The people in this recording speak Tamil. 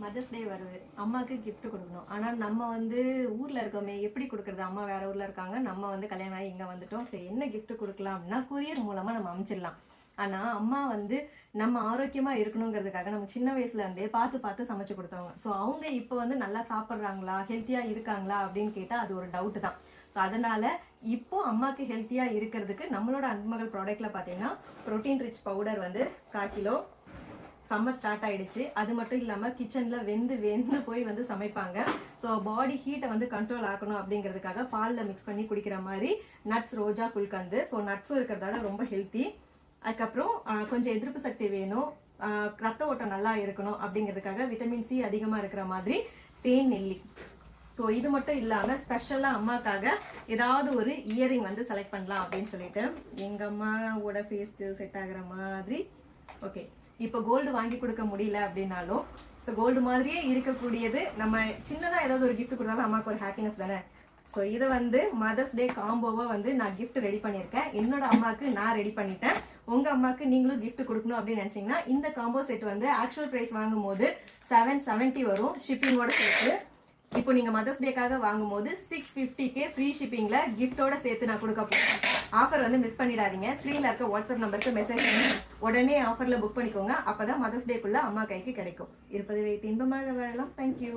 மதர்ஸ் டே வருது, அம்மாவுக்கு gift கொடுக்கணும். ஆனால் நம்ம வந்து ஊரில் இருக்கோமே, எப்படி கொடுக்குறது? அம்மா வேற ஊரில் இருக்காங்க, நம்ம வந்து கல்யாணம் ஆகி இங்கே வந்துட்டோம். சரி என்ன gift கொடுக்கலாம் அப்படின்னா கொரியர் மூலமாக நம்ம அமைச்சிடலாம். ஆனால் அம்மா வந்து நம்ம ஆரோக்கியமாக இருக்கணுங்கிறதுக்காக நம்ம சின்ன வயசுலேருந்தே பார்த்து பார்த்து சமைச்சு கொடுத்தவங்க. ஸோ அவங்க இப்போ வந்து நல்லா சாப்பிட்றாங்களா, ஹெல்த்தியாக இருக்காங்களா அப்படின்னு கேட்டால் அது ஒரு டவுட்டு தான். ஸோ அதனால் இப்போ அம்மாவுக்கு ஹெல்த்தியாக இருக்கிறதுக்கு நம்மளோட அன்புமகள் ப்ராடக்ட்டில் பார்த்தீங்கன்னா ப்ரோட்டீன் ரிச் பவுடர் வந்து 1/4 கிலோ சம்மர் ஸ்டார்ட் ஆயிடுச்சு. அது மட்டும் இல்லாமல் கிச்சனில் வெந்து போய் வந்து சமைப்பாங்க. ஸோ பாடி ஹீட்டை வந்து கண்ட்ரோல் ஆகணும் அப்படிங்கிறதுக்காக பாலில் மிக்ஸ் பண்ணி குடிக்கிற மாதிரி நட்ஸ், ரோஜா, குல்கந்து. ஸோ நட்ஸும் இருக்கிறதால ரொம்ப ஹெல்த்தி. அதுக்கப்புறம் கொஞ்சம் எதிர்ப்பு சக்தி வேணும், ரத்த ஓட்டம் நல்லா இருக்கணும் அப்படிங்கிறதுக்காக விட்டமின் சி அதிகமாக இருக்கிற மாதிரி தேன் நெல்லி. ஸோ இது மட்டும் இல்லாமல் ஸ்பெஷலாக அம்மாக்காக ஏதாவது ஒரு இயரிங் வந்து செலக்ட் பண்ணலாம் அப்படின்னு சொல்லிட்டு எங்கள் அம்மாவோட ஃபேஸ்க்கு செட் ஆகிற மாதிரி. ஓகே, இப்போ கோல்டு வாங்கி கொடுக்க முடியல அப்படின்னாலும் ஸோ கோல்டு மாதிரியே இருக்கக்கூடியது நம்ம சின்னதாக ஏதாவது ஒரு கிஃப்ட் கொடுத்தாலும் அம்மாவுக்கு ஒரு ஹாப்பினஸ் தானே. ஸோ இதை வந்து மதர்ஸ் டே காம்போவை வந்து நான் கிஃப்ட் ரெடி பண்ணியிருக்கேன். என்னோட அம்மாவுக்கு நான் ரெடி பண்ணிட்டேன். உங்கள் அம்மாவுக்கு நீங்களும் கிஃப்ட் கொடுக்கணும் அப்படின்னு நினச்சிங்கன்னா இந்த காம்போ செட் வந்து ஆக்சுவல் ப்ரைஸ் வாங்கும் போது 770 வரும் ஷிப்பிங்கோட சேர்த்து. இப்போ நீங்கள் மதர்ஸ் டேக்காக வாங்கும்போது 650 ஃப்ரீ ஷிப்பிங்கில் கிஃப்டோட சேர்த்து நான் கொடுக்க போகிறேன். ஆஃபர் வந்து மிஸ் பண்ணிடாதீங்க. ஸ்க்ரீனில் இருக்க வாட்ஸ்அப் நம்பருக்கு மெசேஜ் பண்ணி உடனே ஆஃபரில் புக் பண்ணிக்கோங்க. அப்போ தான் மதர்ஸ் டேக்குள்ளே அம்மா கைக்கு கிடைக்கும். இருப்பதை வைத்து இன்பமாக வாழலாம். தேங்க்யூ.